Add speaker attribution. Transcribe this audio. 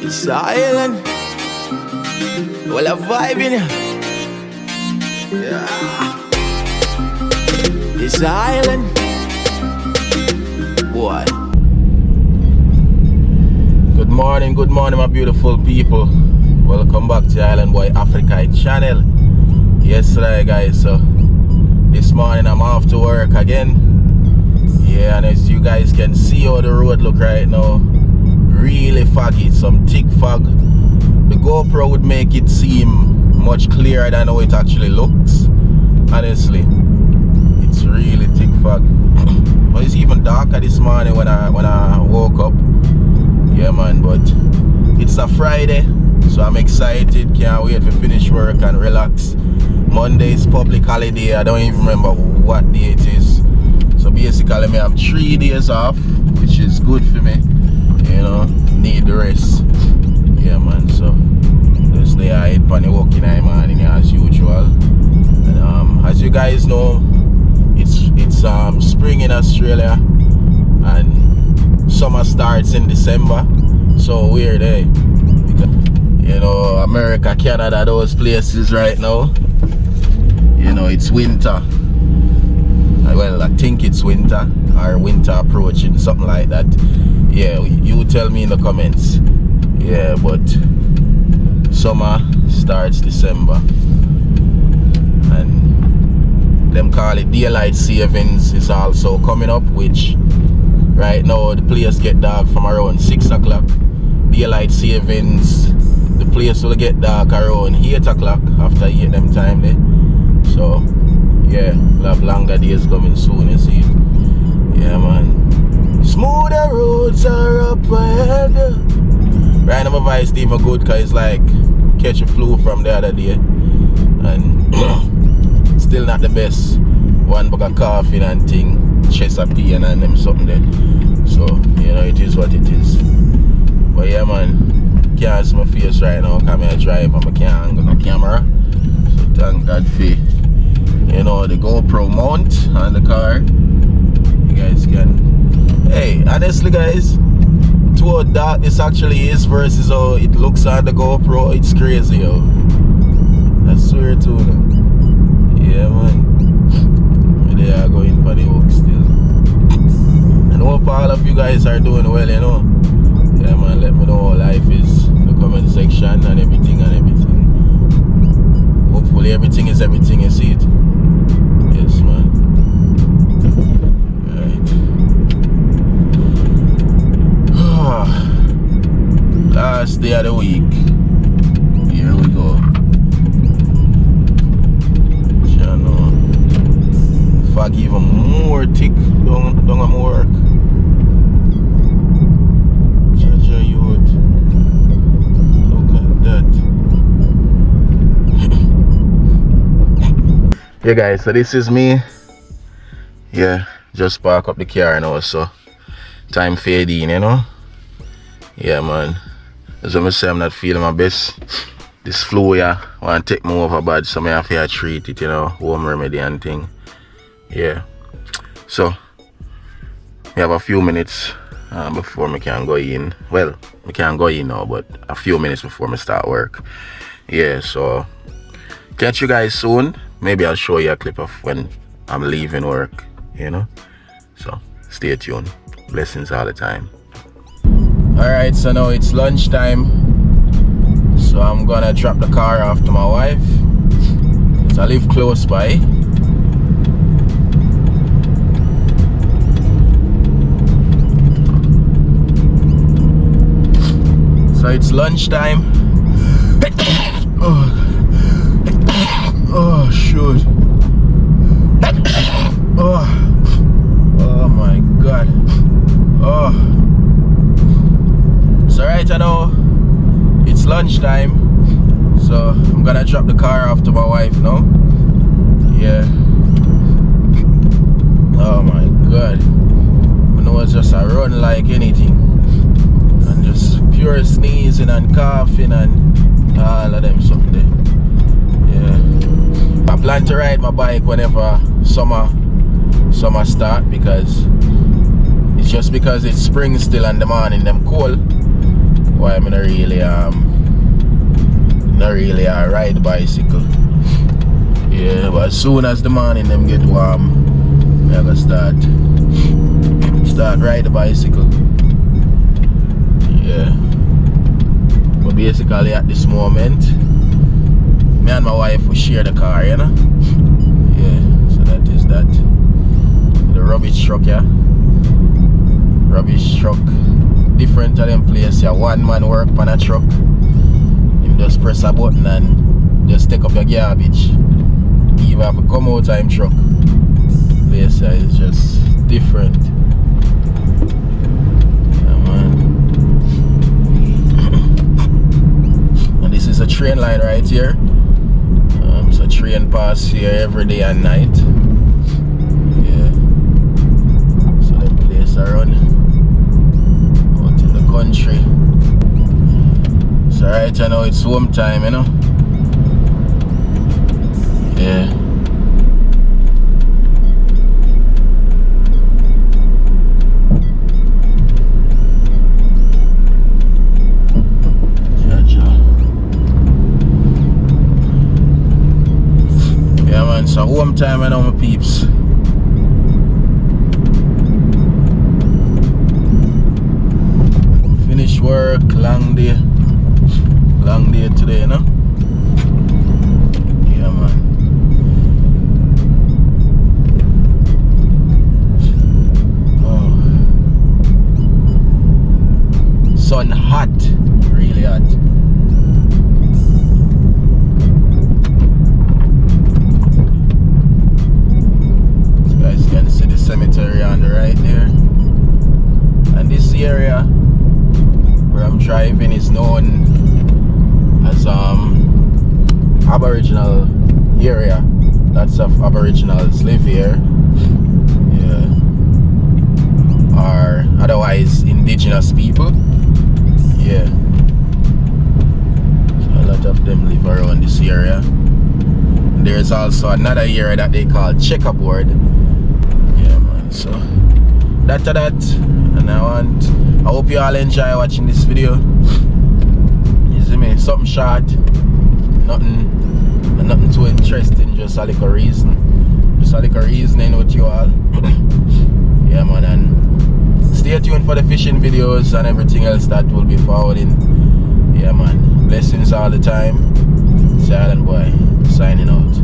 Speaker 1: It's island. Well, a vibe in here. Yeah. It's island. Boy. Good morning, my beautiful people. Welcome back to Island Boy Africa channel. Yes, right, guys. So this morning I'm off to work again. Yeah, and as you guys can see how the road look right now, really foggy, some thick fog. The GoPro would make it seem much clearer than how it actually looks. Honestly, it's really thick fog. But it's even darker this morning when I woke up. Yeah, man, but it's a Friday, so I'm excited. Can't wait to finish work and relax. Monday is public holiday. I don't even remember what day it is. So basically, I have 3 days off, which is good for me. You know, need the rest. Yeah, man. So just stay ahead on the walking morning as usual. And as you guys know, it's spring in Australia, and summer starts in December. So we're there. You know, America, Canada, those places right now. You know, it's winter. Well, I think it's winter, or winter approaching, something like that. Yeah, you tell me in the comments. Yeah, but summer starts December, and them call it daylight savings is also coming up, which right now the place get dark from around 6 o'clock. Daylight savings, the place will get dark around 8 o'clock after 8 them time there. So yeah, we'll have longer days coming soon, you see. Yeah, man. Smoother roads are up ahead. Right now my voice is even good because it's like catch a flu from the other day. And still not the best. One bag of coffee and thing, chest of pain and them something there. So, you know, it is what it is. But yeah, man, can't see my face right now because I drive and I can't have no camera. So thank God for, you know, the GoPro mount on the car. You guys can, hey, honestly guys, to how dark this actually is versus how it looks on the GoPro, it's crazy, yo. I swear to you. Yeah, man. They are going for the work still. And hope all of you guys are doing well, you know. Yeah, man, let me know how life is in the comment section and everything and everything. Hopefully everything is everything, you see it. Yes, man. Right. Last day of the week. Here we go. Channel. Fog even more thick down at my work. Jaja youth. Look at that. Yeah guys, so this is me. Yeah, just park up the car now, so time fading, you know. Yeah, man. As I say, I'm not feeling my best. This flu, yeah, want to take me over bad, so I have to treat it, you know, home remedy and thing. Yeah. So we have a few minutes before I can go in. Well, I can't go in now, but a few minutes before I start work. Yeah, so catch you guys soon. Maybe I'll show you a clip of when I'm leaving work, you know. So stay tuned. Blessings all the time. Alright, so now it's lunchtime. So I'm gonna drop the car off to my wife. So I live close by. So it's lunchtime. Oh shoot. Oh my god. Oh. So right now it's lunchtime. So I'm gonna drop the car off to my wife now. Yeah. Oh my god. I know it's just a run like anything. And just pure sneezing and coughing and all of them something there. Yeah. I plan to ride my bike whenever summer start, because it's just because it's spring still and the morning them cold. why I'm not really ride bicycle. Yeah, but as soon as the morning them get warm, I gotta start ride the bicycle. Yeah. But basically at this moment, me and my wife will share the car, you know? Yeah, so that is that. The rubbish truck, yeah. Rubbish truck. Different to them place, yeah. One man work on a truck. You just press a button and just take up your garbage. You have a come out time truck. Place is just different. Yeah, man. And this is a train line right here. So train pass here every day and night. Yeah. So the place around out in the country. So right now it's home time, you know. Yeah. So home time I know my peeps. Finish work, long day today, you know? Yeah, man. Oh. Sun hot, really hot. Cemetery on the right there, and this area where I'm driving is known as Aboriginal area. Lots of Aboriginals live here, yeah, or otherwise indigenous people, yeah. So a lot of them live around this area. There's also another area that they call checkerboard. So that, and I hope you all enjoy watching this video. You see me, something short, nothing too interesting, just a little reasoning with you all. Yeah, man, and stay tuned for the fishing videos and everything else that will be forwarding. Yeah, man, blessings all the time. It's Island Boy signing out.